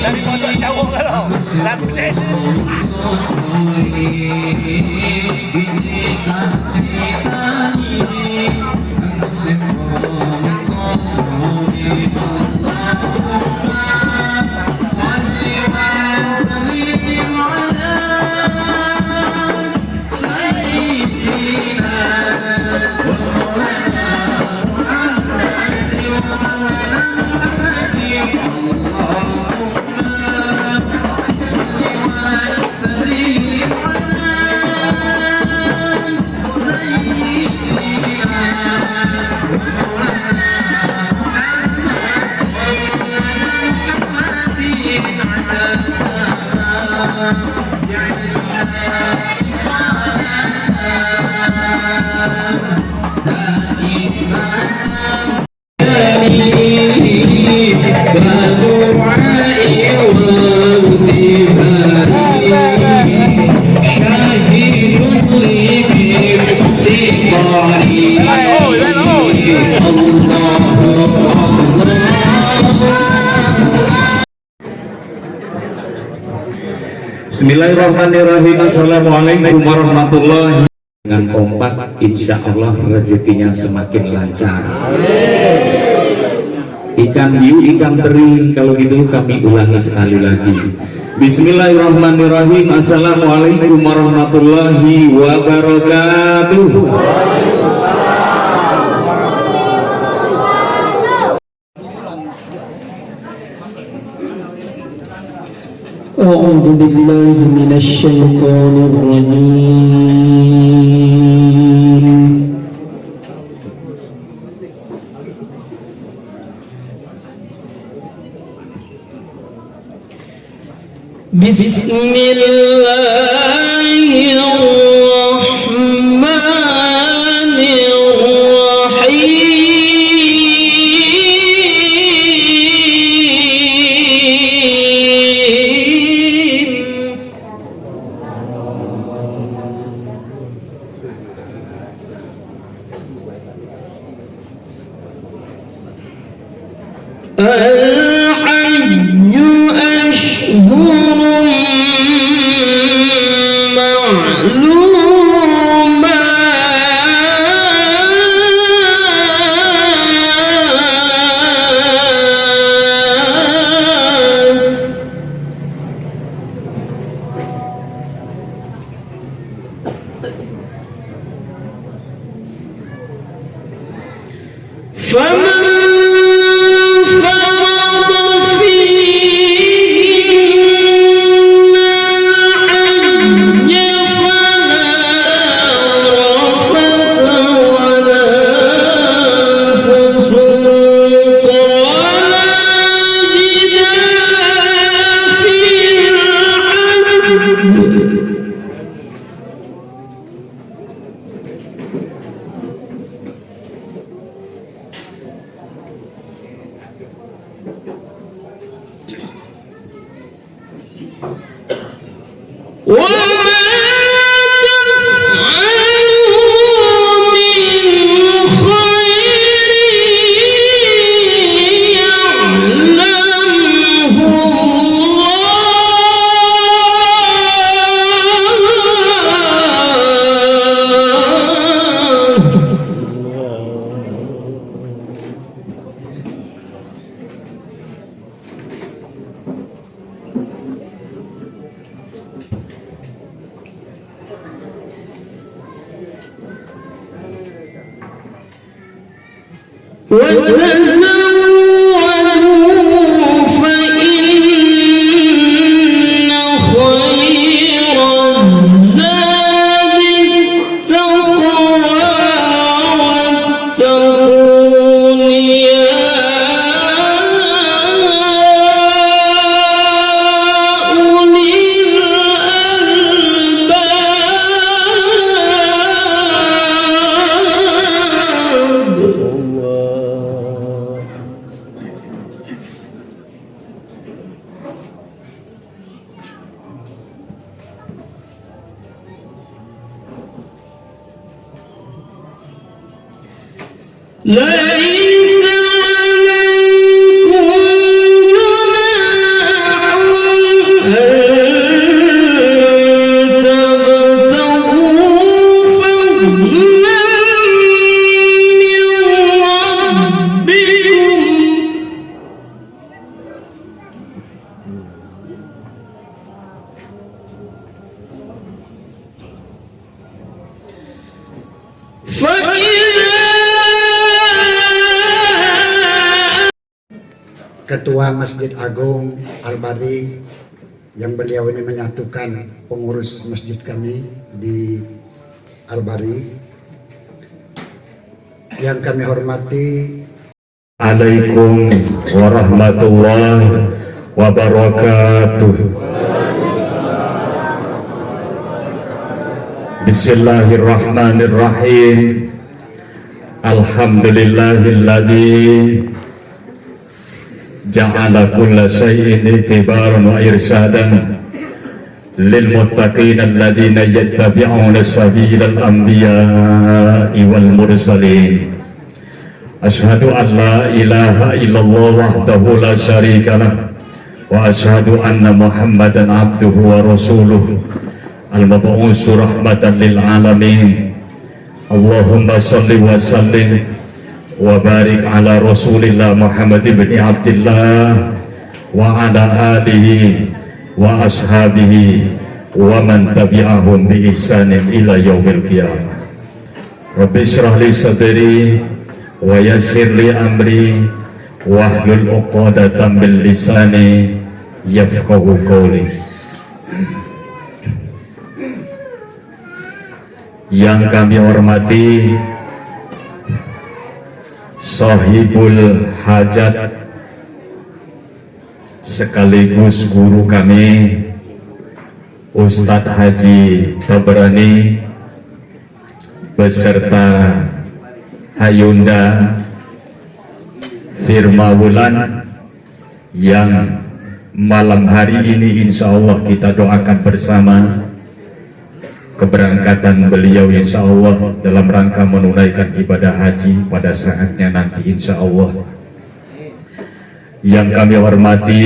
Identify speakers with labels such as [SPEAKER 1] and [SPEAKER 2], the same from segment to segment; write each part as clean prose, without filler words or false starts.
[SPEAKER 1] Dari pojok jauh kalau lagu cek.
[SPEAKER 2] Bismillahirrahmanirrahim. Assalamualaikum warahmatullahi. Dengan kompak, insya Allah rezekinya semakin lancar. Ikan hiu, ikan teri. Kalau gitu kami ulangi sekali lagi. Bismillahirrahmanirrahim. Assalamualaikum warahmatullahi wabarakatuh.
[SPEAKER 3] أعوذ بالله من الشيطان الرجيم بسم الله الرحمن الرحيم الحج أشهر معلومات فمن فرض وما تفعلوا من خير يعلمه وتزودوا فإن خير الزاد التقوى واتقون يا أولي الألباب. ليس عليكم جناح أن تبتغوا فضلا من ربكم فإذا
[SPEAKER 4] Ketua Masjid Agung Al-Bari yang beliau ini menyatukan pengurus masjid kami di Al-Bari, yang kami hormati
[SPEAKER 2] Assalamualaikum warahmatullahi wabarakatuh. Bismillahirrahmanirrahim. Alhamdulillahilladzi ja'ala kulla syai'in itibaran wa irsadan lil muttaqin alladzina yattabi'una sabilal anbiya'i wal mursalin. Asyhadu an la ilaha illallah wahdahu la syarikalah wa asyhadu anna Muhammadan abduhu wa rasuluh al-mab'uts rahmatan lil alamin. Allahumma shalli wa sallim wa barik ala Rasulillah Muhammad ibn Abdullah wa ala alihi wa ashabihi wa man tabi'ahum bi ihsanin ila yaumil qiyamah. Rabbi shrah li sadri wa yassir li amri wahlul 'uqdatam min lisani yafqahu qawli. Yang kami hormati Sahibul Hajat sekaligus guru kami Ustadz Haji Tabrani beserta Hayunda Firmawulan yang malam hari ini insya Allah kita doakan bersama keberangkatan beliau insya Allah dalam rangka menunaikan ibadah haji pada saatnya nanti insya Allah. Yang kami hormati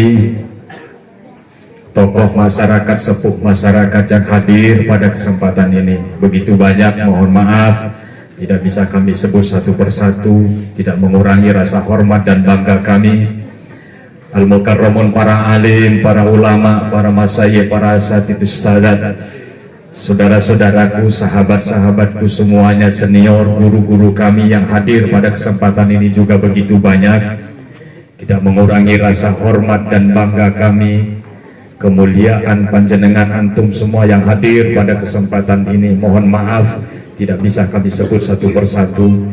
[SPEAKER 2] tokoh masyarakat, sepuh masyarakat yang hadir pada kesempatan ini begitu banyak, mohon maaf tidak bisa kami sebut satu persatu, tidak mengurangi rasa hormat dan bangga kami. Al-Mukarramun, para alim, para ulama, para masyayikh, para asatidz ustadzat, saudara-saudaraku, sahabat-sahabatku semuanya, senior, guru-guru kami yang hadir pada kesempatan ini juga begitu banyak. Tidak mengurangi rasa hormat dan bangga kami. Kemuliaan panjenengan antum semua yang hadir pada kesempatan ini, mohon maaf tidak bisa kami sebut satu persatu.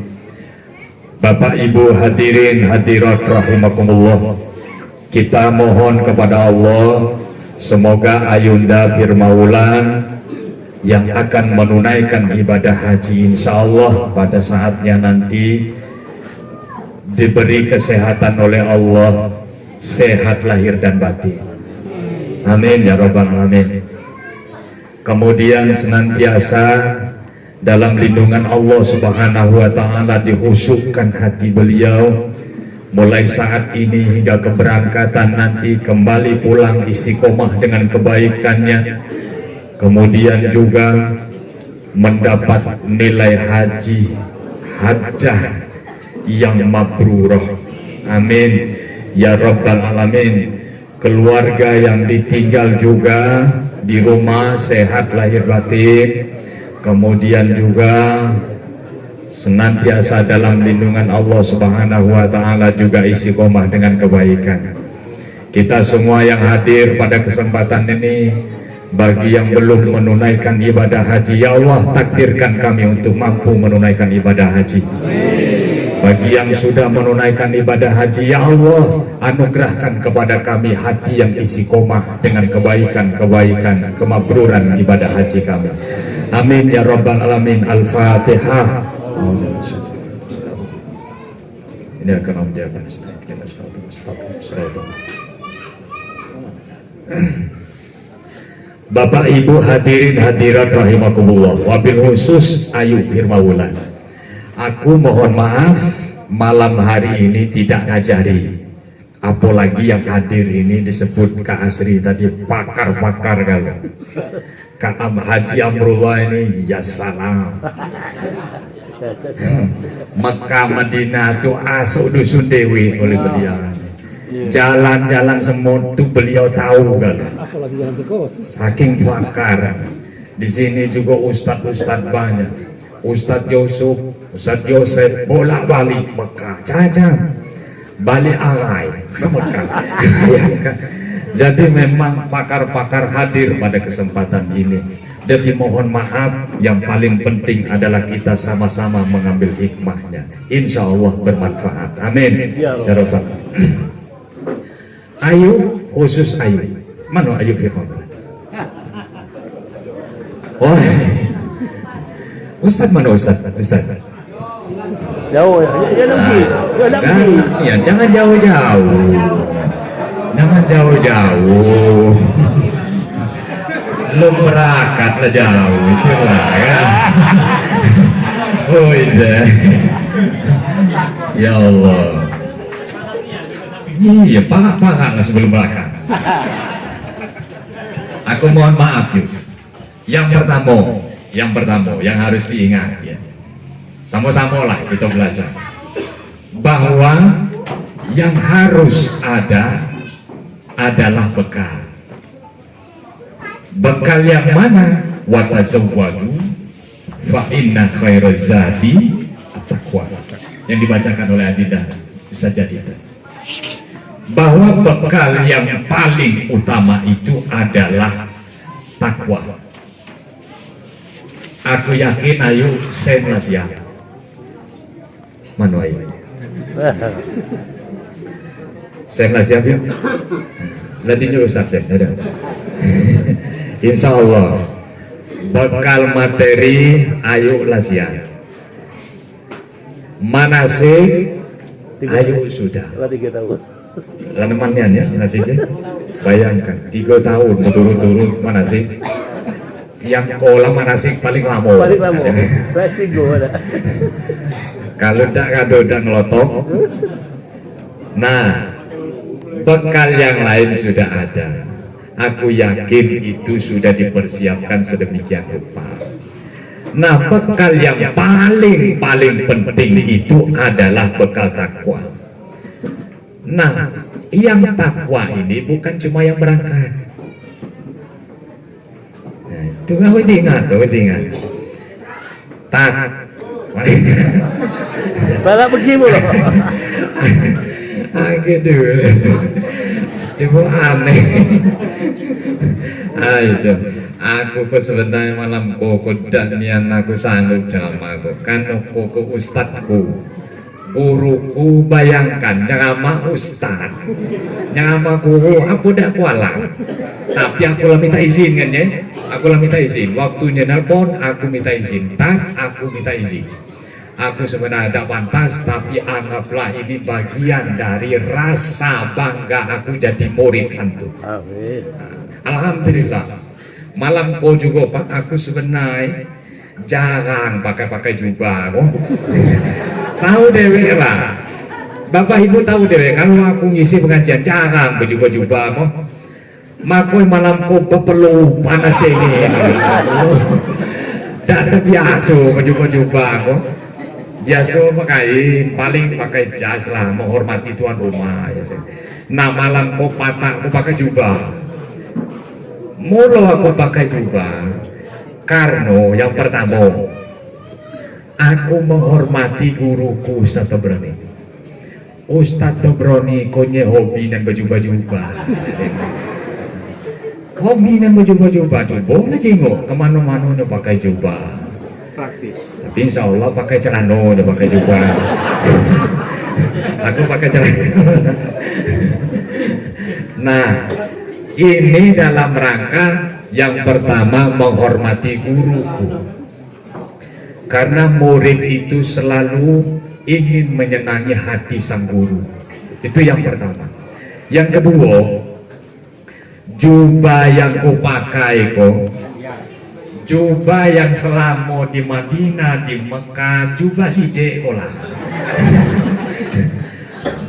[SPEAKER 2] Bapak Ibu hadirin hadirat rahimakumullah, kita mohon kepada Allah semoga Ayunda Firmawulan yang akan menunaikan ibadah haji insya Allah pada saatnya nanti diberi kesehatan oleh Allah, sehat lahir dan batin. Amin ya rabbal alamin. Kemudian senantiasa dalam lindungan Allah Subhanahu wa taala dihusukkan hati beliau mulai saat ini hingga keberangkatan nanti, kembali pulang istiqomah dengan kebaikannya, kemudian juga mendapat nilai haji hajjah yang mabrurah. Amin ya rabbal alamin. Keluarga yang ditinggal juga di rumah sehat lahir batin, kemudian juga senantiasa dalam lindungan Allah Subhanahu wa taala, juga istiqomah dengan kebaikan. Kita semua yang hadir pada kesempatan ini, bagi yang belum menunaikan ibadah haji, ya Allah takdirkan kami untuk mampu menunaikan ibadah haji. Bagi yang sudah menunaikan ibadah haji, ya Allah anugerahkan kepada kami hati yang istiqomah dengan kebaikan-kebaikan, kemakburan ibadah haji kami. Amin ya rabbal alamin. Al-Fatihah. Ini akan menjadi Bapak Ibu hadirin hadirat rahimakumullah, wabil khusus Ayu Firmawulan, aku mohon maaf malam hari ini tidak ngajari, apalagi yang hadir ini disebut Kak Asri tadi pakar-pakar kalau Kak Haji Amrullah ini ya salam. Mekah Madinah itu asuk dusun Dewi oleh beliau. Jalan-jalan semua itu beliau tahu kan. Saking pakar. Di sini juga ustadz-ustadz banyak. Ustadz Yusuf, Ustadz Yosef bolak-balik Mekah, jajam balik alai ke Mekah. Jadi memang pakar-pakar hadir pada kesempatan ini. Jadi mohon maaf, yang paling penting adalah kita sama-sama mengambil hikmahnya. Insya Allah bermanfaat. Amin ya Rabbal. Ayu, khusus Ayu. Mana Ayu Firman? Oh, Ustaz mana Ustaz? Ustaz.
[SPEAKER 1] Jauh ya nanti.
[SPEAKER 2] Ya, jangan jauh-jauh. Jangan jauh-jauh. Lu berangkat lah jauh itu lah ya. Oh iya. Ya Allah. Iya, pak sebelum berangkat. Aku mohon maaf yuk. Yang pertama yang harus diingat ya. Sama-sama lah kita belajar bahwa yang harus ada adalah bekal. Bekal yang mana? Wa tazawwadu fa inna khairaz zadi at-taqwa. Yang dibacakan oleh Adinda bisa jadi bahwa bekal yang paling utama itu adalah takwa. Aku yakin ayo sen siap. Mana ayo? Sen siap yuk. Ladinya Ustaz sen ada. Insya Allah bekal materi ayo lasian, manasik ayo sudah. Lanemannya ya nasiknya. Bayangkan 3 tahun berturut-turut manasik. Yang kolam manasik paling lama. Pasti gue ada. Kalau tak kado dan ngelotok. Nah, bekal yang lain sudah ada. Aku yakin itu sudah dipersiapkan sedemikian rupa. Nah, bekal yang paling penting itu adalah bekal takwa. Nah, yang takwa ini bukan cuma yang berangkat. Nah, itu harus ingat. Tak.
[SPEAKER 1] Balak begitu loh.
[SPEAKER 2] Gitu. Cuma aneh. Itu aku sebenarnya malam koko dan nian aku sanggup jamaku kan koko ustadku guruku. Bayangkan nyama ustad nyama guru aku dah kualang, tapi aku lah minta izin kan ya, aku lah minta izin waktunya nelpon aku minta izin, tak aku minta izin Aku sebenarnya tidak pantas, tapi anggaplah ini bagian dari rasa bangga aku jadi murid antum.
[SPEAKER 1] Amin.
[SPEAKER 2] Alhamdulillah. Malam ko juga Pak, aku sebenarnya jarang pakai jubah. Oh. Tahu dewe lah. Bapak Ibu tahu dewe, kalau aku ngisi pengajian jarang berjubah-jubah. Oh. Makoi malam ko perlu panas deh ini. Tidak terbiasa berjubah-jubah. Oh. Biasa paling pakai jas lah, menghormati tuan rumah ya. Nah malam ko patah ko pakai jubah. Mula aku pakai jubah karena yang pertama aku menghormati guruku Ustaz Tobroni. Ustaz Tobroni konya hobi dan berjubah-jubah. Hobi dan berjubah-jubah, coba jengok kemana-mana dia pakai jubah.
[SPEAKER 5] Praktis.
[SPEAKER 2] Tapi insya Allah pakai celana, dia pakai jubah. Aku pakai celana. Nah, ini dalam rangka yang pertama menghormati guruku. Karena murid itu selalu ingin menyenangi hati sang guru. Itu yang pertama. Yang kedua, jubah yang kupakai kok, jubah yang selama di Madinah, di Mekah, jubah si Jekola.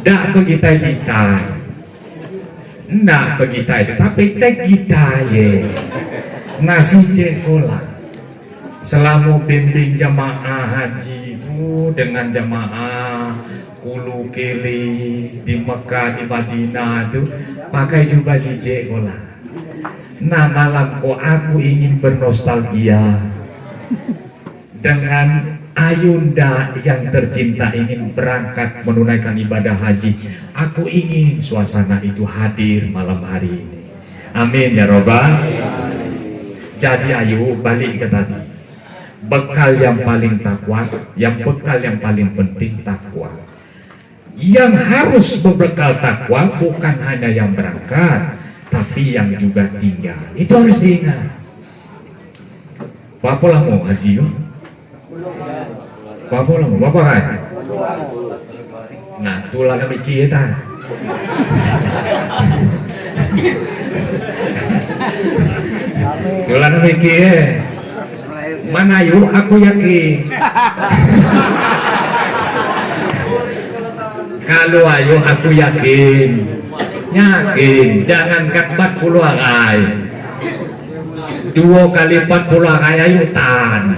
[SPEAKER 2] Tidak begitu kita. Nah begitu itu, tapi kita ya nasi cekola selama bimbing jamaah haji itu dengan jamaah Ulu Keli di Mekah di Madinah itu pakai jubah si cekola. Nah malam kok aku ingin bernostalgia dengan Ayunda yang tercinta ingin berangkat menunaikan ibadah haji. Aku ingin suasana itu hadir malam hari ini. Amin ya Rabbal. Jadi ayo balik ke tadi. Bekal yang paling takwa, bekal yang paling penting takwa. Yang harus berbekal takwa bukan hanya yang berangkat, tapi yang juga tinggal. Itu harus diingat. Apa lah mau haji yo? Apa lah mau? Apa kan? Nah, tulah kami kita. Tulah kami kita. Mana yuk? Aku yakin. Kalau ayo aku yakin. Jangan kat 40 arai. 2 kali 40 arai ayutan.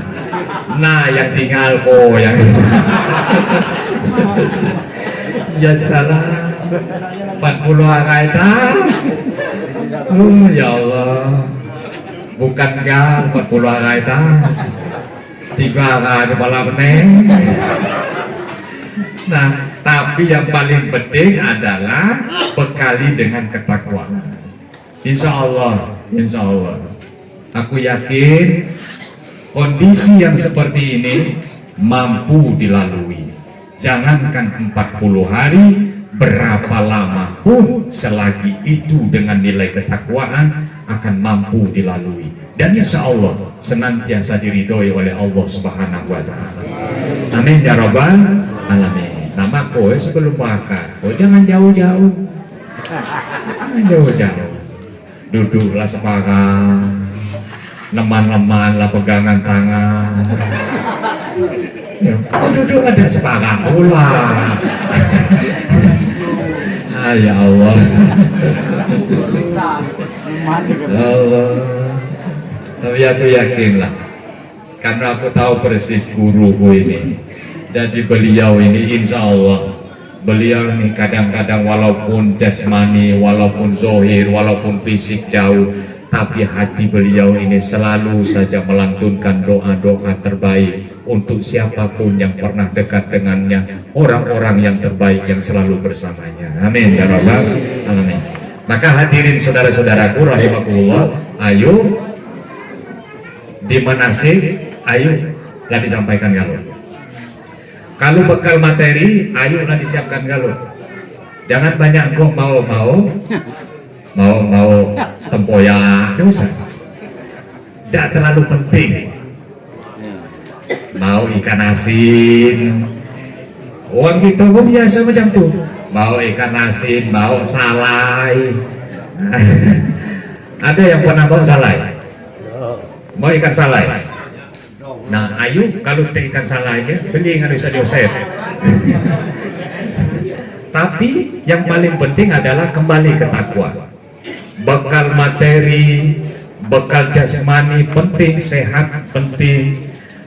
[SPEAKER 2] Nah yang tinggal kok yang ya salah 40 arai tak. Ya Allah, bukan kan 40 arai tak, 3 arai kepala meneng. Nah tapi yang paling penting adalah bekali dengan ketakwaan. Insya Allah aku yakin kondisi yang seperti ini mampu dilalui. Jangankan 40 hari, berapa lama pun selagi itu dengan nilai ketakwaan akan mampu dilalui. Dan insya Allah senantiasa diridhoi oleh Allah Subhanahu wa Ta'ala. Amin ya Rabbal Alamin. Nama kowe sebelum makan, kowe jangan jauh-jauh. Jangan jauh-jauh. Duduklah sepakat. Leman-leman lah pegangan tangan. Duduk ada sepakat pula. Ya Allah. Allah. Tapi aku yakin lah, karena aku tahu persis guruku ini. Jadi beliau ini insya Allah, beliau ini kadang-kadang walaupun jasmani, walaupun zohir, walaupun fisik jauh, tapi hati beliau ini selalu saja melantunkan doa-doa terbaik untuk siapapun yang pernah dekat dengannya, orang-orang yang terbaik yang selalu bersamanya. Amin ya Rabbal Alamin. Maka hadirin saudara-saudaraku rahimakumullah, ayo di manasik, ayo lah disampaikan galuh. Kalau bekal materi, ayo lah disiapkan galuh. Jangan banyak kok mau tempoyak, dosa. Tidak terlalu penting. mau ikan asin. Orang kita pun biasa macam tuh, mau ikan asin, mau salai. Ada yang pernah mau salai? Mau ikan salai? Nah, ayo kalau ikan salai aja beli dengan Ustaz Yosef. Tapi yang paling penting adalah kembali ke takwa. Bekal materi, bekal jasmani penting, sehat penting,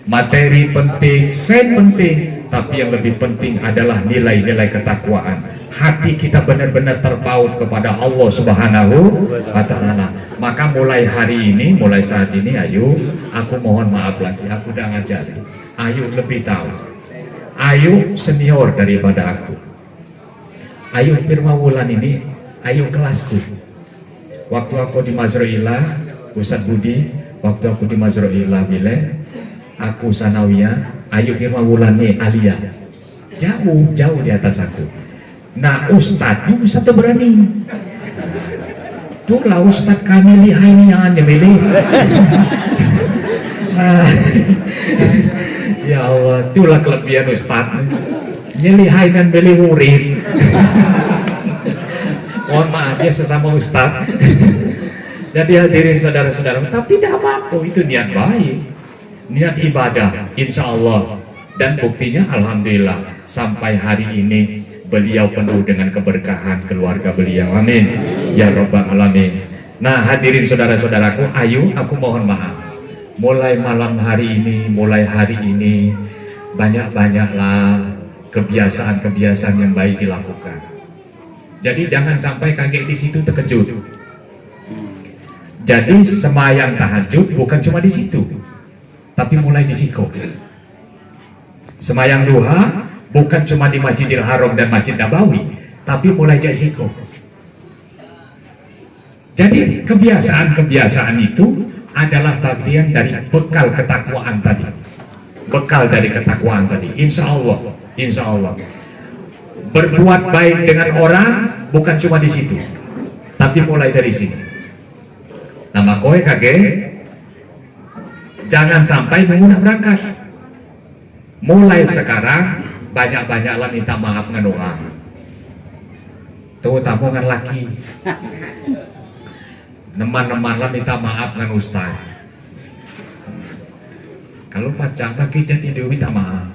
[SPEAKER 2] materi penting, sen penting, tapi yang lebih penting adalah nilai-nilai ketakwaan. Hati kita benar-benar terpaut kepada Allah Subhanahu wa Ta'ala. Maka mulai hari ini, mulai saat ini, ayo, aku mohon maaf lagi, aku udah ngajari. Ayo lebih tahu. Ayo senior daripada aku. Ayo Firmawulan ini, ayo kelasku. Waktu aku di Mazroilah, Ustadz Budi, waktu aku di Mazroilah Bile, aku sanawiyah, ayo Firmawulan nih Alia. Jauh di atas aku. Nah Ustadz berani. Itulah Ustadz kami lihai nih yang milih. Ya Allah, itulah kelebihan Ustadz. Nyelihai dan beli murid. Mohon maaf ya sesama Ustadz. Jadi hadirin saudara-saudara, tapi tidak apa-apa, itu niat baik, niat ibadah, insya Allah. Dan buktinya alhamdulillah sampai hari ini beliau penuh dengan keberkahan keluarga beliau. Amin ya rabbal alamin. Nah hadirin saudara-saudaraku, ayo aku mohon maaf. Mulai malam hari ini, mulai hari ini, banyak-banyaklah kebiasaan-kebiasaan yang baik dilakukan. Jadi jangan sampai kaget di situ terkejut. Jadi semayang tahajud bukan cuma di situ, tapi mulai di siko. Semayang duha bukan cuma di Masjidil Haram dan Masjid Nabawi, tapi mulai dari siko. Jadi kebiasaan-kebiasaan itu adalah bagian dari bekal ketakwaan tadi. Bekal dari ketakwaan tadi. Insya Allah. Berbuat baik dengan orang bukan cuma di situ, tapi mulai dari sini. Nama kowe kage, jangan sampai mengunah berangkat. Mulai sekarang banyak-banyaklah minta maaf dengan orang. Terutama dengan laki. Neman-nemanlah minta maaf dengan ustaz. Kalau pacar kita tidur minta maaf.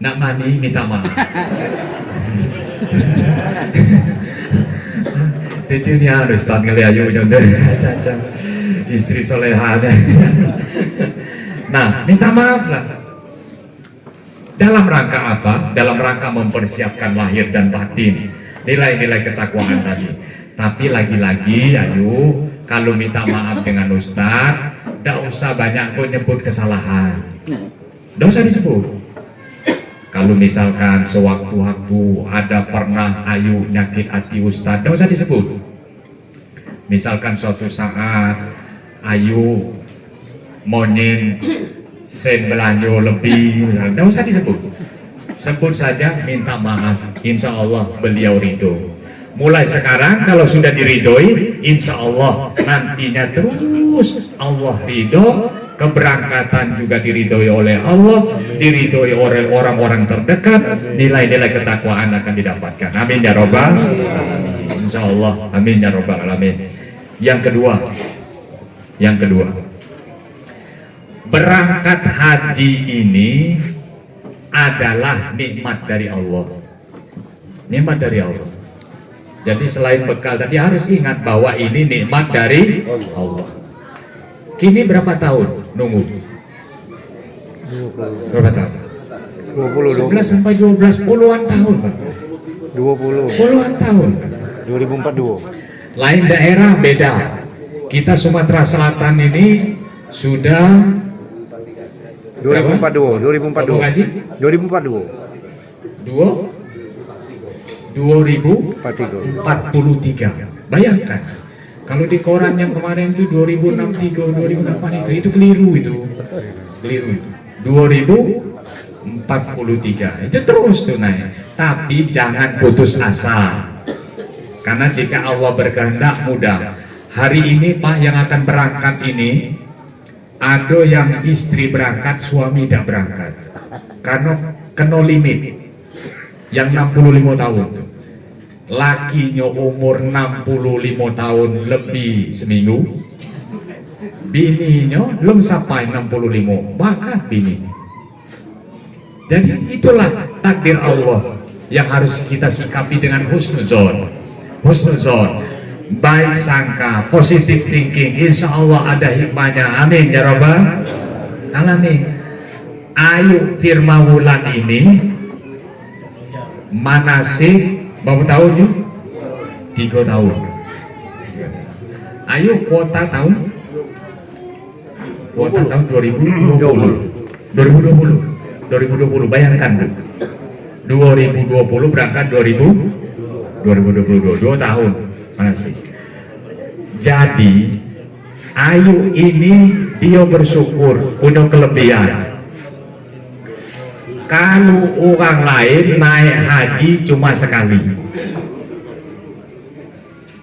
[SPEAKER 2] Nak mandi minta maaf. Tujuannya ustaz ngeliayu nyonder caca istri solehanya. Nah, minta maaf lah. Dalam rangka apa? Dalam rangka mempersiapkan lahir dan batin, nilai-nilai ketakwaan tadi. Tapi lagi-lagi, ayo, kalau minta maaf dengan ustaz, tidak usah banyak kok nyebut kesalahan. Tidak usah disebut. Kalau misalkan sewaktu-waktu ada pernah ayu nyakit hati ustaz, tidak usah disebut. Misalkan suatu saat ayu monin sen belanja lebih, tidak usah disebut. Sebut saja minta maaf, insya Allah beliau ridho. Mulai sekarang kalau sudah diridhoi, insya Allah nantinya terus Allah ridho. Keberangkatan juga diridhoi oleh Allah, diridhoi oleh orang-orang terdekat, nilai-nilai ketakwaan akan didapatkan. Amin ya robbal alamin. Insya Allah, amin ya robbal alamin. Yang kedua, berangkat haji ini adalah nikmat dari Allah. Nikmat dari Allah. Jadi selain bekal tadi harus ingat bahwa ini nikmat dari Allah. Kini berapa tahun nunggu? Berapa tahun?
[SPEAKER 1] 20
[SPEAKER 2] 11 sampai 12 puluhan tahun, Pak.
[SPEAKER 1] 20
[SPEAKER 2] Puluhan tahun.
[SPEAKER 1] 2042.
[SPEAKER 2] Lain daerah beda. Kita Sumatera Selatan ini sudah
[SPEAKER 1] 2042.
[SPEAKER 2] Kamu ngaji? 2043. Bayangkan kalau di koran yang kemarin itu 2063, 2008 itu keliru itu. 2043 itu terus tuh naik. Tapi jangan putus asa. Karena jika Allah berkehendak mudah. Hari ini Pak yang akan berangkat ini Ada yang istri berangkat, suami tidak berangkat. Karena kena limit yang 65 tahun. Lakinya umur 65 tahun lebih seminggu, bininya belum sampai 65, bakat bini. Jadi itulah takdir Allah yang harus kita sikapi dengan husnuzon. Husnuzon, baik sangka, positive thinking, insya Allah ada hikmahnya. Amin ya Rabbal alamin. Ayo firma wulan ini manasik berapa tahun yuk? 3 tahun. Ayo kuota tahun 2020 bayangkan Bu, 2020 berangkat 2022 2 tahun manasik. Jadi Ayu ini dia bersyukur punya kelebihan. Kalau orang lain naik haji cuma sekali,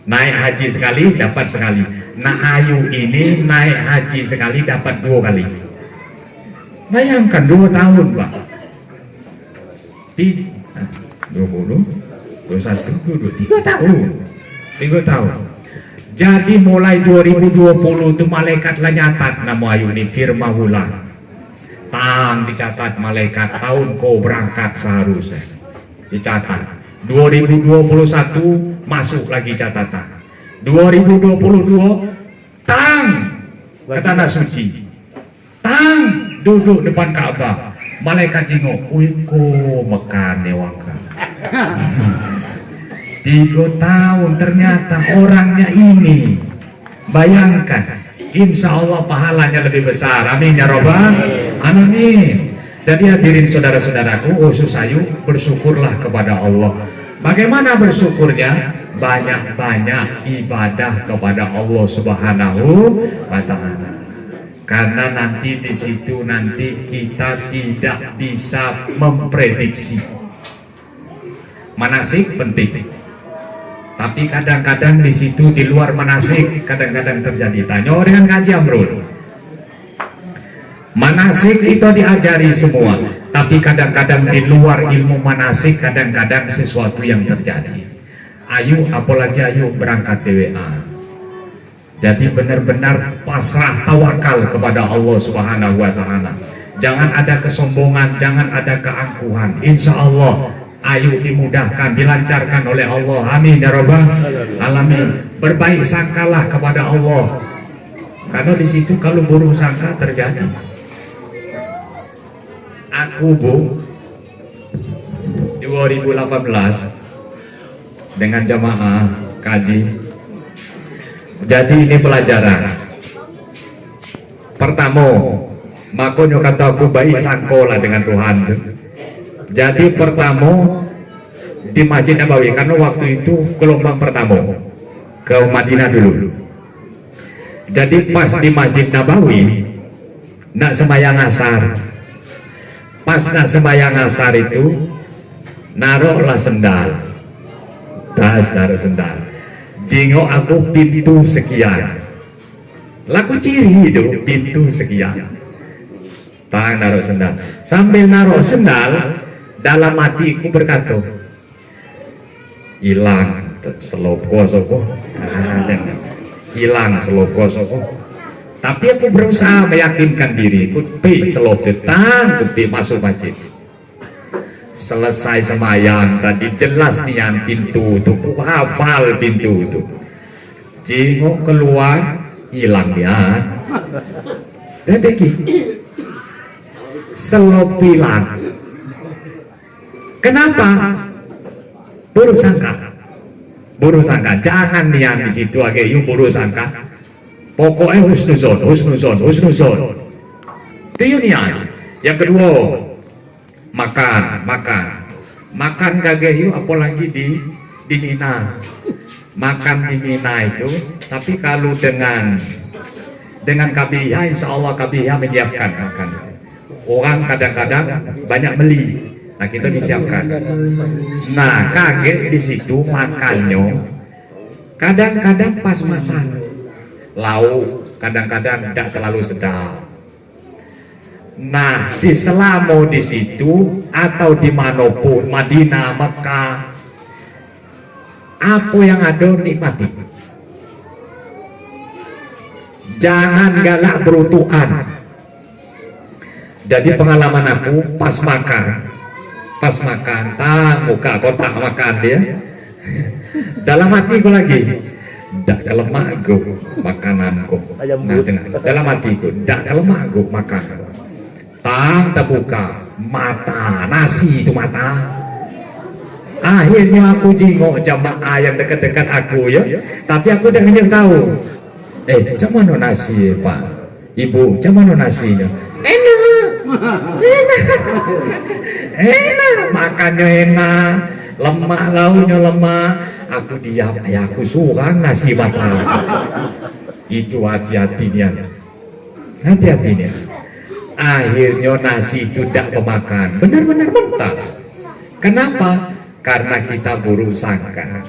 [SPEAKER 2] naik haji sekali dapat sekali. Nah Ayu ini naik haji sekali dapat 2 kali. Bayangkan 2 tahun Pak. 20, 21, 22, 3 tahun. 3 tahun. Jadi mulai 2020 itu malaikat lah nyatat nama Ayu ini firma wulan. Tang dicatat malaikat tahun kau berangkat seharusnya dicatat. 2021 masuk lagi catatan. 2022 tang ke tanah suci, tang duduk depan Ka'bah. Malaikat jenguk, uiko mekan newangka. 3 tahun ternyata orangnya ini. Bayangkan, insya Allah pahalanya lebih besar. Amin ya Rabbal alamin. Jadi hadirin saudara-saudaraku, khusus Ayu, bersyukurlah kepada Allah. Bagaimana bersyukurnya? Banyak-banyak ibadah kepada Allah Subhanahu wa Ta'ala. Karena nanti di situ nanti kita tidak bisa memprediksi. Manasik penting. Tapi kadang-kadang di situ di luar manasik kadang-kadang terjadi. Tanya dengan Kaji Amrul. Manasik itu diajari semua, tapi kadang-kadang di luar ilmu manasik kadang-kadang sesuatu yang terjadi. Ayu, apalagi Ayu berangkat DWA. Jadi benar-benar pasrah tawakal kepada Allah Subhanahu wa Ta'ala. Jangan ada kesombongan, jangan ada keangkuhan. Insya Allah Ayu dimudahkan, dilancarkan oleh Allah. Amin ya Rabbal alamin. Berbaik sangkalah kepada Allah. Karena di situ kalau buruk sangka terjadi. Aku Bu 2018 dengan jamaah kaji. Jadi ini pelajaran. Pertama, makanya kata aku baik sangkolah dengan Tuhan. Jadi pertama di Masjid Nabawi, karena waktu itu gelombang pertama ke Madinah dulu. Jadi pas di Masjid Nabawi nak sembahyang asar. Pas nak sembahyang asar itu naruhlah sendal. Tas naruh sendal. Jengok aku pintu sekian. Laku ciri itu pintu sekian. Tang naruh sendal. Sambil naruh sendal, dalam hatiku berkata, hilang seloko soko, hilang seloko soko. Tapi aku berusaha meyakinkan diri, aku selop tetang, bukti masuk masjid. Selesai semayang tadi jelas nih yang pintu itu, aku hafal pintu itu. Jengok keluar, hilang dia. Jadi selop hilang. Kenapa? Buruk sangka. Buruk sangka. Jangan niat di situ agak yuk buruk sangka. Pokoknya husnuzon, husnuzon, husnuzon. Itu yuk niat. Yang kedua, makan kagak yuk, apalagi di Mina. Makan di Mina itu, tapi kalau dengan KBIH, insya Allah KBIH menyiapkan makan. Orang kadang-kadang banyak beli. Nah kita disiapkan. Nah kaget di situ makannya kadang-kadang pas masak lauk kadang-kadang tidak terlalu sedap. Nah, di Selama di situ atau dimanapun, Madinah, Mekah, apa yang ada nikmati. Jangan galak berutuan. Jadi pengalaman aku pas makan, muka kotak makan dia. Dalam hatiku lagi, dak kelemak go makananku. Nah, dalam hatiku, dak kelemak go makan. Tang terbuka mata nasi itu mata. Akhirnya aku jengok jamaah yang dekat-dekat aku ya, tapi aku dah ingin tahu. Macam mana nasi Pak? Ibu, macam mana nasinya? Enak, makannya enak, lemak lauknya lemak. Aku diam, aku surang nasi mata. Itu hati-hatinya. Akhirnya nasi itu tidak pemakan, benar-benar mentah. Kenapa? Karena kita buruk sangka.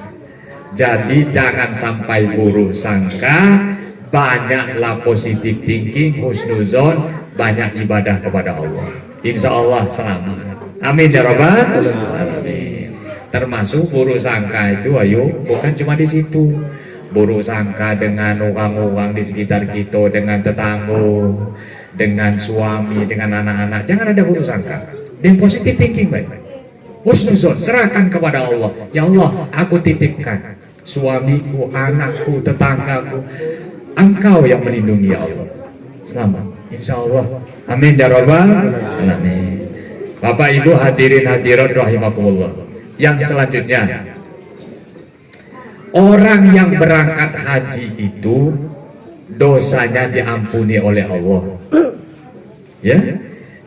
[SPEAKER 2] Jadi jangan sampai buruk sangka. Banyaklah positif thinking, husnuzon, banyak ibadah kepada Allah. Insya Allah selamat. Amin ya rabbal alamin. Termasuk buruk sangka itu, ayo, bukan cuma di situ. Buruk sangka dengan orang-orang di sekitar kita, dengan tetangga, dengan suami, dengan anak-anak. Jangan ada buruk sangka. Dan positif thinking baik. Husnuzon, serahkan kepada Allah. Ya Allah, aku titipkan suamiku, anakku, tetanggaku. Engkau yang melindungi ya Allah. Selamat, insya Allah. Amin ya rabbal alamin. Bapak Ibu hadirin hadirat rahimakumullah. Yang selanjutnya, orang yang berangkat haji itu dosanya diampuni oleh Allah. Ya,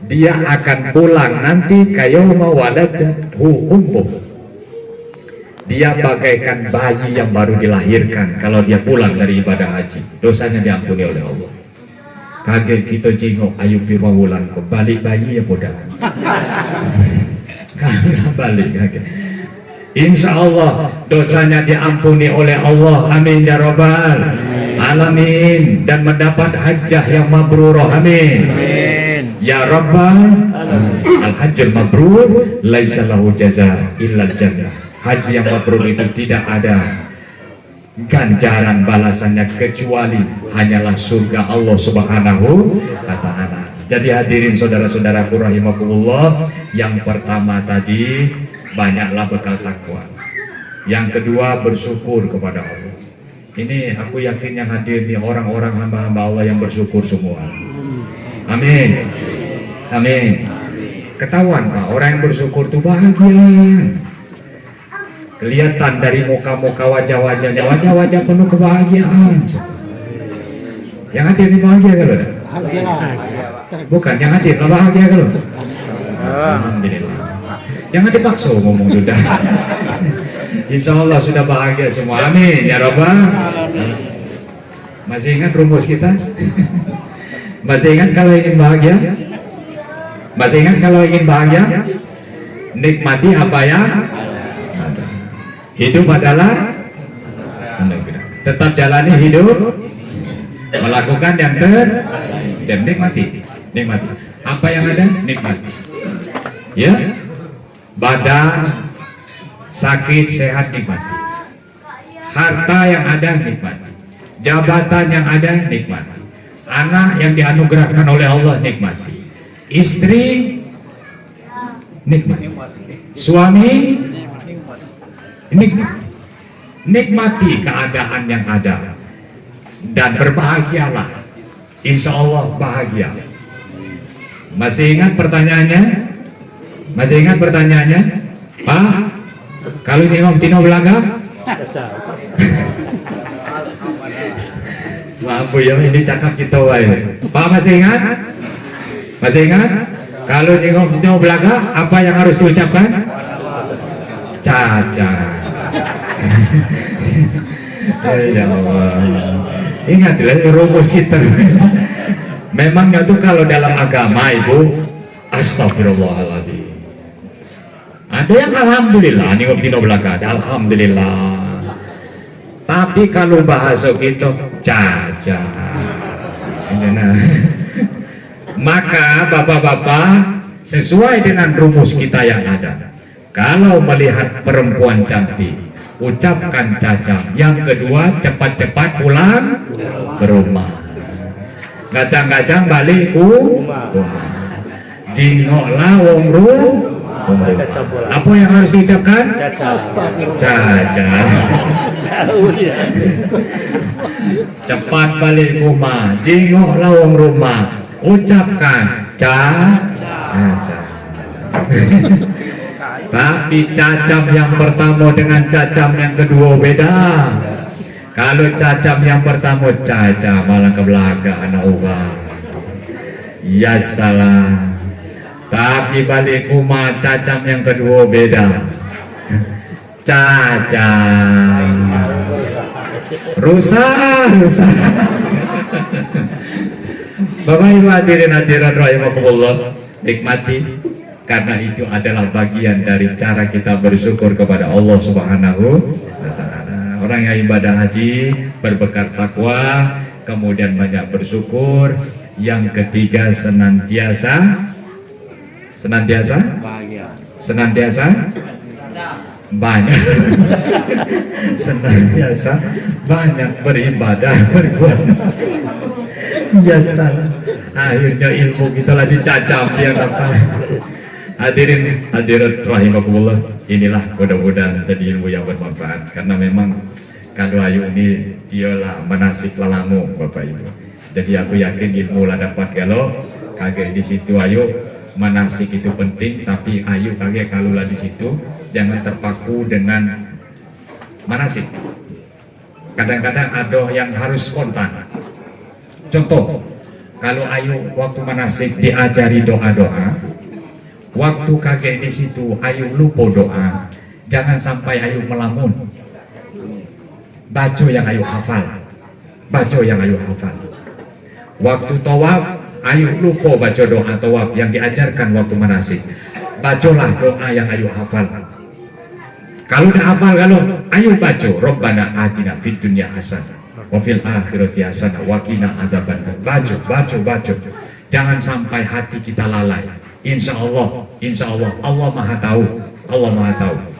[SPEAKER 2] dia akan pulang nanti kayoma waladatuhu ummuh. Dia bagaikan bayi yang baru dilahirkan kalau dia pulang dari ibadah haji. Dosanya diampuni oleh Allah. Kaget kita jengok Ayub Firmawulan kok balik bayi ya bodoh. Karena balik kaget. Insya Allah dosanya diampuni oleh Allah. Amin ya rabbal alamin. Dan mendapat hajjah yang mabrurah. Amin. Ya rabbal al-hajjul mabrur laisa lahu jazaa illa jannah. Haji yang mabrur itu tidak ada ganjaran balasannya kecuali hanyalah surga Allah Subhanahu wa ta'ala. Jadi hadirin saudara-saudaraku rahimakumullah, yang pertama tadi banyaklah bekal takwa. Yang kedua bersyukur kepada Allah. Ini aku yakin yang hadir nih orang-orang hamba-hamba Allah yang bersyukur semua. Amin. Amin. Ketahuan Pak, orang yang bersyukur itu bahagia. Kelihatan dari muka-muka wajah-wajahnya, wajah-wajah penuh kebahagiaan. Yang hadir ini bahagia kalau? Bukan, yang hadir bahagia kalau? Alhamdulillah. Jangan dipaksa ngomong sudah. Insya Allah sudah bahagia semua. Amin ya rabbal. Masih ingat rumus kita? Masih ingat kalau ingin bahagia? Masih ingat kalau ingin bahagia? Nikmati apa yang ada. Hidup adalah tetap jalani hidup, melakukan yang dan nikmati. Apa yang ada nikmati. Ya, badan sakit sehat nikmati. Harta yang ada nikmati. Jabatan yang ada nikmati. Anak yang dianugerahkan oleh Allah nikmati. Istri nikmati. Suami nikmati keadaan yang ada dan berbahagialah. Insya Allah bahagia. Masih ingat pertanyaannya? Pak, kalau ini Om Tino Belaga? Maaf ya, ini cakap kita wae. Pak masih ingat? Kalau ini Om Tino Belaga, apa yang harus diucapkan? Caca. Ya Allah. Ingatlah rumus kita. Memangnya tuh kalau dalam agama Ibu, astagfirullahaladzim. Ada yang alhamdulillah, ini Om Tino Belaga, alhamdulillah. Tapi kalau bahasa kita caca. Maka bapak-bapak, sesuai dengan rumus kita yang ada, kalau melihat perempuan cantik, ucapkan cacam. Yang kedua, cepat-cepat pulang ke rumah. Gacang-gacang balik ke rumah. Jingoklah wong rumah. Apa yang harus diucapkan? Cacam. Cepat balik ke rumah. Jingoklah wong rumah. Ucapkan cacam. Tapi cacam yang pertama dengan cacam yang kedua beda. Kalau cacam yang pertama cacam malah ke belakang anak uang. Ya salah. Tapi balik rumah cacam yang kedua beda. Cacam. Rusak. Bapak Ibu hadirin rahimakumullah, nikmati, karena itu adalah bagian dari cara kita bersyukur kepada Allah Subhanahu wa Ta'ala. Orang yang ibadah haji berbekal takwa, kemudian banyak bersyukur. Yang ketiga, senantiasa banyak senantiasa banyak beribadah, berbuat. Ya salah. Akhirnya ilmu kita lagi cacam yang apa. Hadirin rahimakumullah, inilah mudah-mudahan jadi ilmu yang bermanfaat, karena memang kalau ayu ini dialah manasik lalamu Bapak Ibu. Jadi aku yakin ilmu lah dapat kalau kagak di situ ayu. Manasik itu penting, tapi ayu kagak kalau lah di situ jangan terpaku dengan manasik. Kadang-kadang ada yang harus spontan. Contoh, kalau ayu waktu manasik diajari doa-doa, waktu kakek di situ ayu lupa doa, jangan sampai ayu melamun. Baca yang ayu hafal. Waktu tawaf, ayu lupa baca doa tawaf yang diajarkan waktu manasik. Bacalah doa yang ayu hafal. Kalau dah hafal, kalau ayu baca, Rabbana atina fid dunya hasanah wa fil akhirati hasanah wa qina adzabannar. Baca. Jangan sampai hati kita lalai. Insya Allah Allah Maha tahu.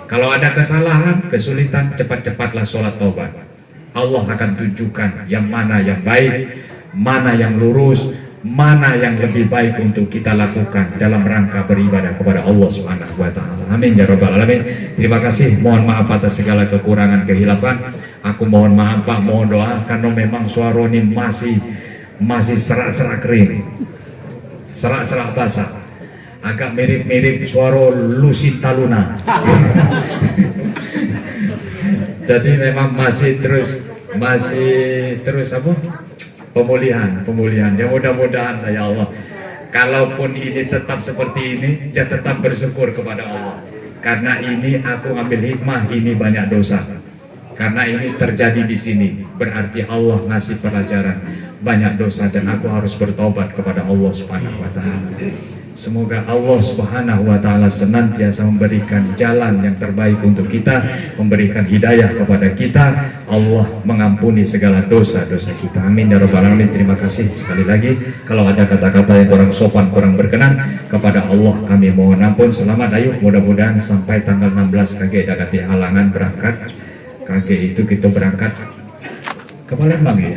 [SPEAKER 2] Kalau ada kesalahan, kesulitan, cepat-cepatlah sholat taubat. Allah akan tunjukkan yang mana yang baik, mana yang lurus, mana yang lebih baik untuk kita lakukan dalam rangka beribadah kepada Allah Subhanahu wa Ta'ala. Amin ya rabbal alamin. Terima kasih, mohon maaf atas segala kekurangan kehilafan. Aku mohon maaf Pak, mohon doa karena memang suara ini masih serak-serak kering, serak-serak basah, agak mirip-mirip suara Lucinta Luna. Jadi memang masih terus apa? Pemulihan. Ya mudah-mudahan ya Allah. Kalaupun ini tetap seperti ini, ya tetap bersyukur kepada Allah. Karena ini aku ngambil hikmah, ini banyak dosa. Karena ini terjadi di sini, berarti Allah ngasih pelajaran banyak dosa dan aku harus bertobat kepada Allah Subhanahu wa Ta'ala. Semoga Allah Subhanahu wa Ta'ala senantiasa memberikan jalan yang terbaik untuk kita, memberikan hidayah kepada kita. Allah mengampuni segala dosa-dosa kita. Amin ya rabbal alamin. Terima kasih sekali lagi. Kalau ada kata-kata yang kurang sopan, kurang berkenan, kepada Allah kami mohon ampun. Selamat ayo, mudah-mudahan sampai tanggal 16 kakek dakati halangan berangkat. Kakek itu kita berangkat ke Palembang ya.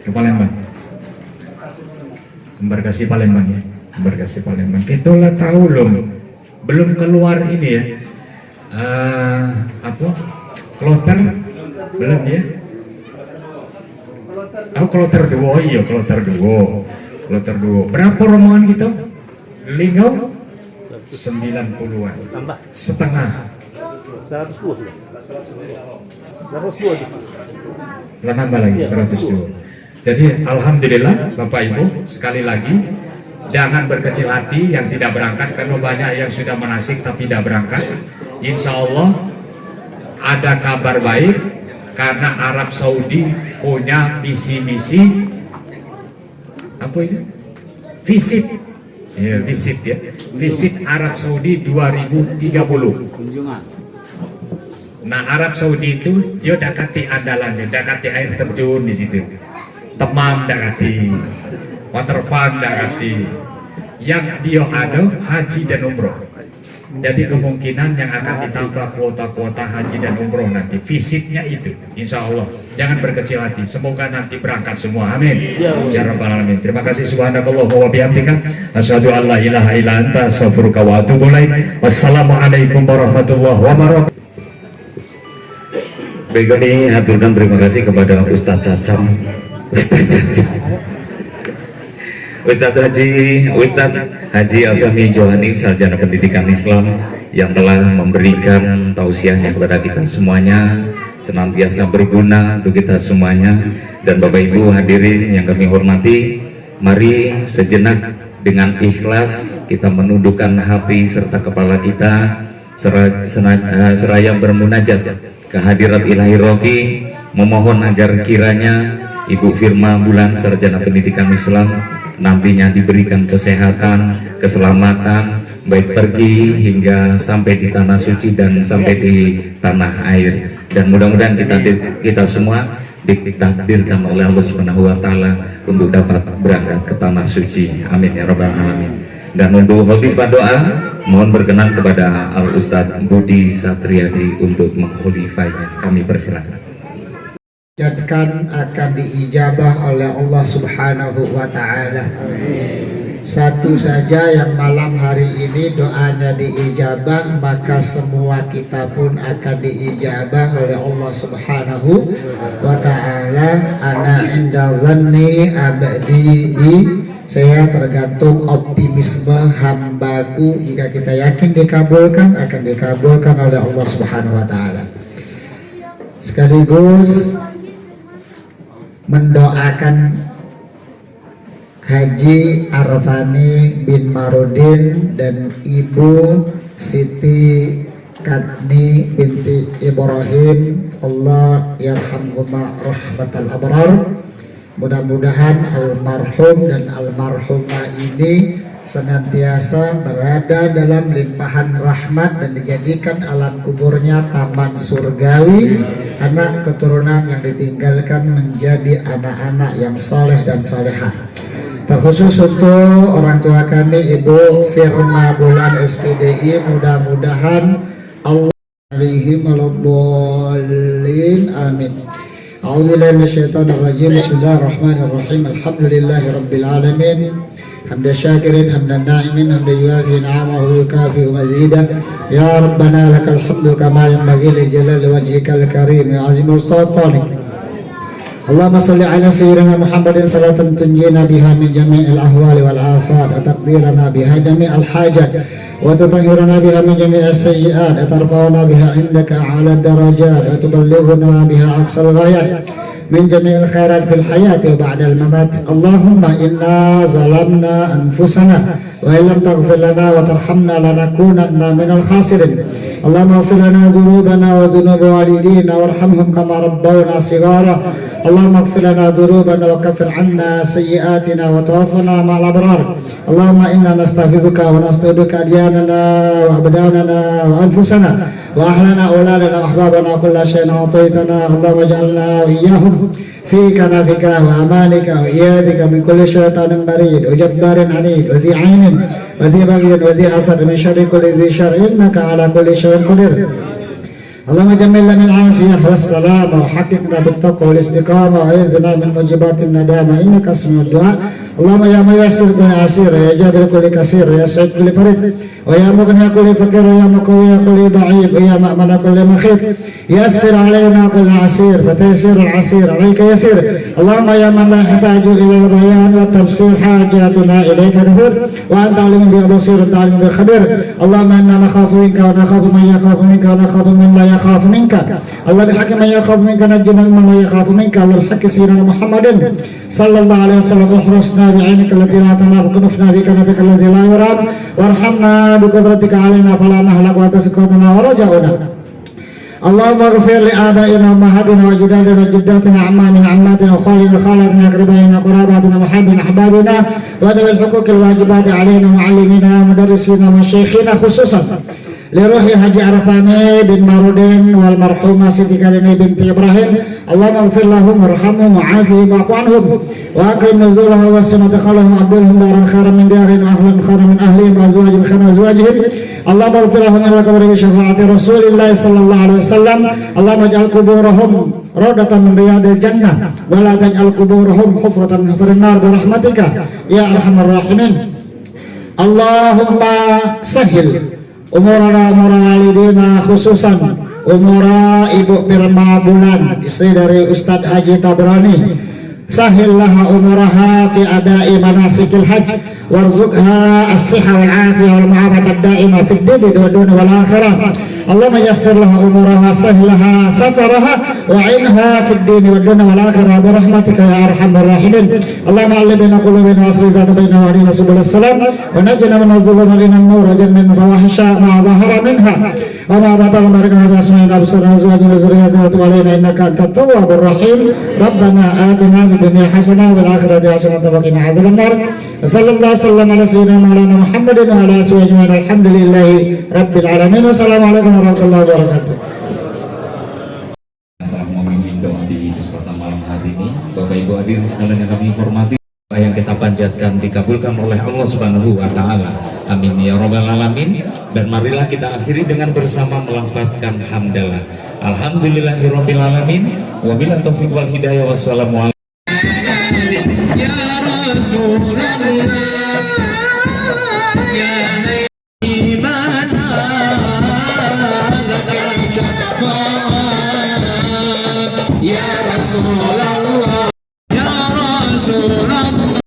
[SPEAKER 2] Ke Palembang. Embarkasi Palembang ya. Embarkasi Palembang. Kita lah tahu belum keluar ini ya. Kloter belum ya. Kloter 2 iya, kloter 2. Berapa rombongan kita? Linggau 90-an.
[SPEAKER 5] Tambah
[SPEAKER 2] Setengah.
[SPEAKER 5] 120.
[SPEAKER 2] Lah nambah lagi 102. Jadi alhamdulillah Bapak Ibu, sekali lagi jangan berkecil hati yang tidak berangkat, karena banyak yang sudah manasik tapi tidak berangkat. Insya Allah ada kabar baik, karena Arab Saudi punya visi misi apa itu? Visit ya. Visit Arab Saudi 2030. Nah, Arab Saudi itu dia dakati andalannya, dakati air terjun di situ. Temam dakati. waterpanda nanti yang dia ada haji dan umroh. Jadi kemungkinan yang akan ditambah kuota-kuota haji dan umroh nanti fisiknya itu, insya Allah jangan berkecil hati, semoga nanti berangkat semua, amin ya rabbal alamin. Terima kasih, subhanakallah wa bihamdika, asyhadu an la ilaha illa anta, astaghfiruka wa atubu ilaik. Wassalamualaikum warahmatullahi wabarakatuh.
[SPEAKER 6] Berikut ini haturkan terima kasih kepada Ustadz Cacam, Ustadz Haji Azami Johani, Sarjana Pendidikan Islam, yang telah memberikan tausiahnya kepada kita semuanya, senantiasa berguna untuk kita semuanya. Dan Bapak Ibu hadirin yang kami hormati, mari sejenak dengan ikhlas kita menundukkan hati serta kepala kita seraya bermunajat kehadirat Ilahi Rabbi, memohon agar kiranya Ibu Firma Bulan, Sarjana Pendidikan Islam, nantinya diberikan kesehatan, keselamatan, baik pergi hingga sampai di tanah suci dan sampai di tanah air. Dan mudah-mudahan kita semua ditakdirkan oleh Allah Subhanahu wa taala untuk dapat berangkat ke tanah suci. Amin ya rabbal alamin. Dan untuk khalifah doa, mohon berkenan kepada Al Ustadz Budi Satriadi untuk mengkhalifahnya. Kami persilakan.
[SPEAKER 4] Jadikan akan diijabah oleh Allah Subhanahu wa taala. Satu saja yang malam hari ini doanya diijabah, maka semua kita pun akan diijabah oleh Allah Subhanahu wa taala. Ana inda zanni abdi bi, saya tergantung optimisme hambaku. Jika kita yakin dikabulkan, akan dikabulkan oleh Allah Subhanahu wa taala. Sekaligus mendoakan Haji Arfani bin Marudin dan Ibu Siti Kadni binti Ibrahim, Allah yarhamhuma rahmatal abrar. Mudah-mudahan almarhum dan almarhumah ini senantiasa berada dalam limpahan rahmat dan dijadikan alam kuburnya taman surgawi. Anak keturunan yang ditinggalkan menjadi anak-anak yang soleh dan solehah. Terkhusus untuk orang tua kami Ibu Firma Bulan SPDI, mudah-mudahan Allah alaihim waladhdallin, amin. A'udzubillahi minasyaitonir rajim. Bismillahirrahmanirrahim. Alhamdulillahi rabbil alamin. Hamdan syakirin, hamdan na'imin, hamdan yuafi ni'amahu wa yukafi mazidah. Ya Rabbana lakal hamdu kama yanbaghi li jalali wajhikal karim wa azimil sultanik. Allahumma salli ala sayyidina Muhammadin salatan tunjina biha min jami'il ahwali wal afat wa taqdirana biha jami'al hajat wa tutahhiruna biha min jami'is sayyi'at wa tarfa'una biha indaka a'la darajat wa tuballighuna biha aqsal ghayat من جميع الخيرات في الحياة وبعد الممات. اللهم إنا ظلمنا أنفسنا وإن لم تغفر لنا وترحمنا لنكونن من الخاسرين. اللهم اغفر لنا ذنوبنا وذنوب والدينا وارحمهم كما ربونا صغارا. اللهم اغفر لنا ذنوبنا وكفر عنا سيئاتنا وتوفنا مع الأبرار. اللهم إنا نستغفرك ونستودعك أدياننا وأبداننا وأنفسنا وأهلنا أولادنا وأحبابنا كل شيء أعطيتنا. اللهم اجعلنا وإياهم في كنفك وأمانك وإيادك من كل شيطان مريد وجبار عنيد وذي عين وذي بغي وذي حسد من شر كل ذي شر إنك على كل شيء قدير. اللهم جملنا من العافية والسلامة وحققنا بالتقوى والاستقامة وأعذنا من موجبات الندامة إنك سميع الدعاء. اللهم يا ميسر كل عسير، يا جابر كل كسير، يا سعيد كل فريد، ويا مغني كل فقير، ويا مقوي كل ضعيف، ويا مأمن كل مخيف. يسر علينا كل عسير فتيسير العسير عليك يسير. اللهم يا من لا يحتاج إلى البيان والتفسير حاجاتنا إليك كثير، وأنت عليم ببصير تعلم بخبير. اللهم إنا نخاف منك ونخاف من يخاف منك ونخاف من لا يخاف منك. الله بحق من يخاف منك نجنا من لا يخاف منك. الله بحق سيدنا محمد صلى الله عليه وسلم احرسنا بعينك التي لا تنام وكنفنا بكنفك الذي لا يرام وارحمنا بقدرتك علينا فلا نهلك وتسقطنا ورجعنا. اللهم اغفر لآبائنا وأمهاتنا وأجدادنا وجداتنا عمامنا عماتنا وخالنا خالاتنا أقربائنا قراباتنا محبنا أحبابنا وذوي الحقوق الواجبات علينا معلمينا ومدرسينا ومشايخنا خصوصا liruhi Haji Arfani bin Marudin wal marhumah Siti Karini binti Ibrahim. Allahumma ighfir lahum warhamhum wa'afihim wa'fu anhum wa aqim nuzulahum wa sinadakhalahum abdulhum daran khairan min diarihim wa ahlan khairan min ahlihim wa azwajihim khairan min azwajihim. Allahumma ighfir lahum innaka bi syafaati Rasulillah sallallahu alaihi wasallam. Allahumma ij'al quburahum rawdatan min riyadil jannah wa la taj'al quburahum hufratan min hufrin nar bi rahmatika ya arhamar rahimin. Allahumma sahil umurana umur walidina, khususan umura Ibu Birma Bulan, istri dari Ustadz Haji Tabrani. Sahil laha umuraha fi adai manasikil hajj warzuqha as-siha wal afiyah wal mu'afadah daimah fid dunya wad dunya wal akhirah. Allahumma yassir laha umuraha sahil laha safaraha wa 'inha fid dunya wad dunya wal akhirah bi rahmatika ya arhamar rahimin. Allahumma allim baina qulubina wa asli zata baina wadina subul salam wa najina min adh-dhulumati ila an-nur wa jannina min fawahisha ma dhahara minha wa ma batana barakna bi asma'ina absarna azwajina zurriyyatina wa tub alaina innaka antat tawwabur rahim. Rabbana atina fid dunya hasanah wa fil akhirati hasanah wa qina adzaban nar. Sallallahu alaihi wasallam ala sayyidina Maulana Muhammadin wa ala alihi wa alhamdulillahi rabbil alamin. Wassalamualaikum warahmatullahi wabarakatuh.
[SPEAKER 6] Telah memimpin doa di kesempatan malam hari ini. Bapak Ibu hadirin sekalian yang kami hormati, yang kita panjatkan dikabulkan oleh Allah Subhanahu wa taala. Amin ya rabbal alamin. Dan marilah kita akhiri dengan bersama melafazkan hamdalah. Alhamdulillahirabbil alamin. Wabillahi taufiq wal hidayah. Wassalamualaikum.
[SPEAKER 3] Ya Rasulullah, ya Nabi mana laka syafaat.